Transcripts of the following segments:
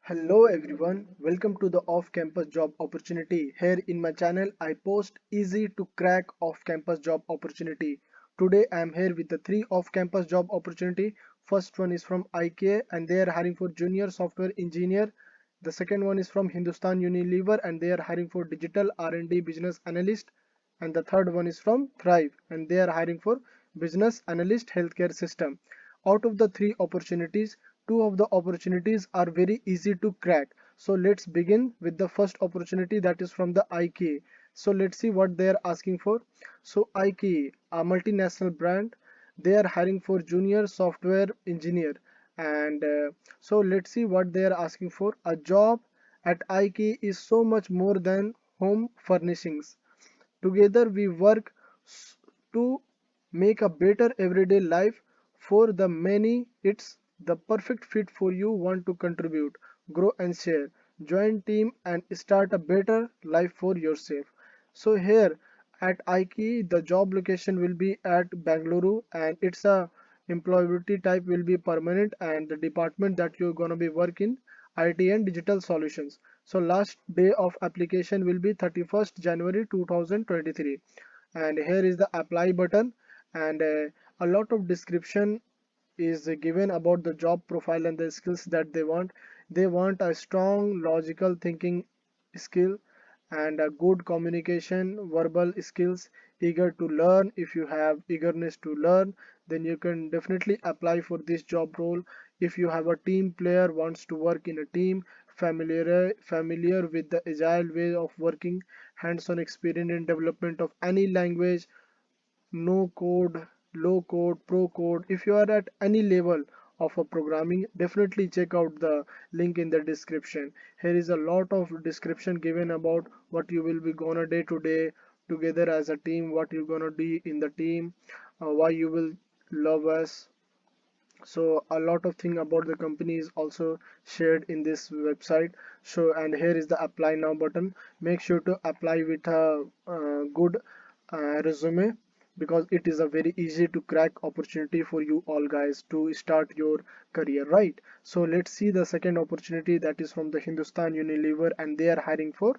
Hello everyone, welcome to the off-campus job opportunity. Here in my channel, I post easy to crack off-campus job opportunity. Today I am here with the three off-campus job opportunity. First one is from Ikea and they are hiring for junior software engineer. The second one is from Hindustan Unilever and they are hiring for digital R&D business analyst. And the third one is from Thryve and they are hiring for business analyst healthcare system. Out of the three opportunities, two of the opportunities are very easy to crack. So let's begin with the first opportunity, that is from the Ikea. So let's see what they are asking for. So Ikea, a multinational brand, they are hiring for junior software engineer. And so let's see what they are asking for. A job at Ikea is so much more than home furnishings. Together we work to make a better everyday life for the many. It's the perfect fit for you want to contribute, grow and share. Join team and start a better life for yourself. So here at IKE, the job location will be at Bangalore and it's a employability type will be permanent and the department that you're gonna be working IT and digital solutions. So last day of application will be 31st January 2023 and here is the apply button and a lot of description is given about the job profile and the skills that they want. They want a strong logical thinking skill and a good communication verbal skills, eager to learn. If you have eagerness to learn, then you can definitely apply for this job role. If you have a team player wants to work in a team, familiar with the agile way of working, hands-on experience in development of any language, no code, low code, pro code. If you are at any level of a programming, definitely check out the link in the description. Here is a lot of description given about what you will be gonna day to day together as a team, what you're gonna do in the team, why you will love us. So a lot of thing about the company is also shared in this website. So and here is the apply now button. Make sure to apply with a good resume because it is a very easy to crack opportunity for you all guys to start your career, right? So let's see the second opportunity, that is from the Hindustan Unilever and they are hiring for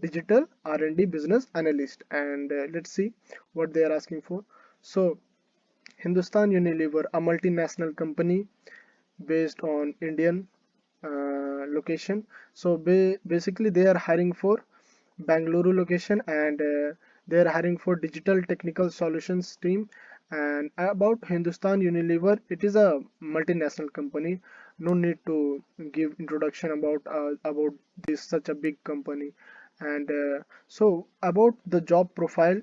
digital R&D business analyst and let's see what they are asking for. So Hindustan Unilever, a multinational company based on Indian location. So basically they are hiring for Bangalore location and they are hiring for digital technical solutions team. And about Hindustan Unilever, it is a multinational company. No need to give introduction about this such a big company. And so about the job profile,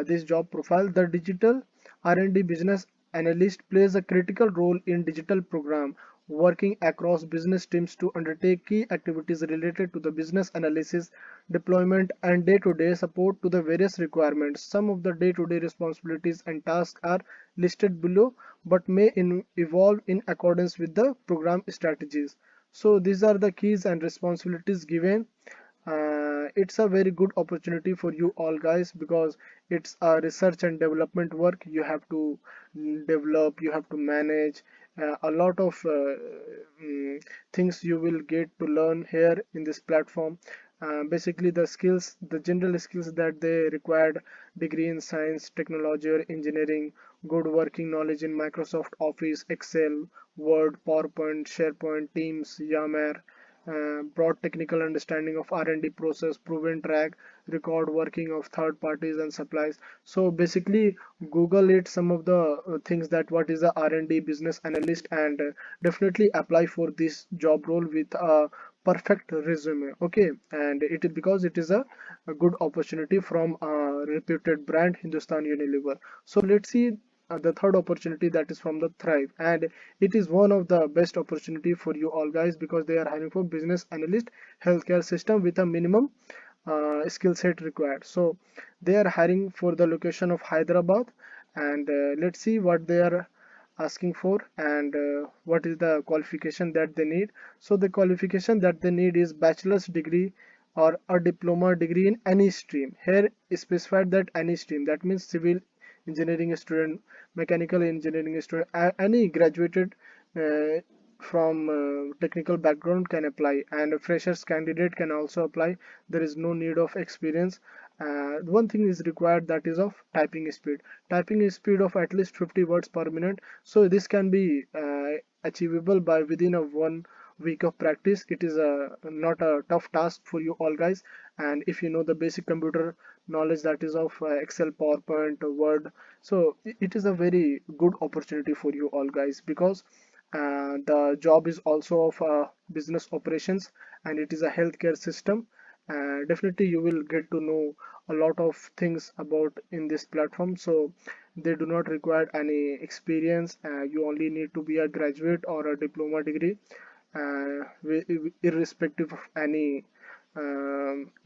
this job profile, the digital R&D business analyst plays a critical role in digital program working across business teams to undertake key activities related to the business analysis, deployment and day-to-day support to the various requirements. Some of the day-to-day responsibilities and tasks are listed below but may evolve in accordance with the program strategies. So these are the keys and responsibilities given. It's a very good opportunity for you all guys because it's a research and development work. You have to develop, you have to manage a lot of things you will get to learn here in this platform. Basically the skills, the general skills that they required: degree in science, technology or engineering, good working knowledge in Microsoft Office, Excel, Word, PowerPoint, SharePoint, Teams, Yammer, broad technical understanding of R&D process, proven track record working of third parties and supplies. So basically Google it some of the things that what is a R&D business analyst and definitely apply for this job role with a perfect resume. Okay, and it is because it is a good opportunity from a reputed brand, Hindustan Unilever. So let's see the third opportunity, that is from the Thryve, and it is one of the best opportunity for you all guys because they are hiring for business analyst healthcare system with a minimum skill set required. So they are hiring for the location of Hyderabad and let's see what they are asking for and what is the qualification that they need. So the qualification that they need is bachelor's degree or a diploma degree in any stream. Here is specified that any stream, that means civil engineering student, mechanical engineering student, any graduated uh, from technical background can apply, and a freshers candidate can also apply. There is no need of experience. One thing is required, that is of typing speed of at least 50 words per minute. So this can be achievable by within a 1 week of practice. It is not a tough task for you all guys. And if you know the basic computer knowledge, that is of Excel, PowerPoint, Word, so it is a very good opportunity for you all guys, because the job is also of business operations, and it is a healthcare system. Definitely you will get to know a lot of things about in this platform. So they do not require any experience. You only need to be a graduate or a diploma degree, irrespective of any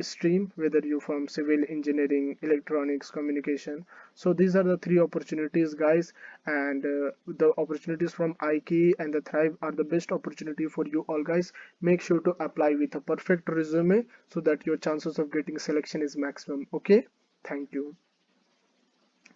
stream, whether you from civil engineering, electronics, communication. So these are the three opportunities guys, and the opportunities from Ikea and the Thryve are the best opportunity for you all guys. Make sure to apply with a perfect resume so that your chances of getting selection is maximum. Okay, thank you.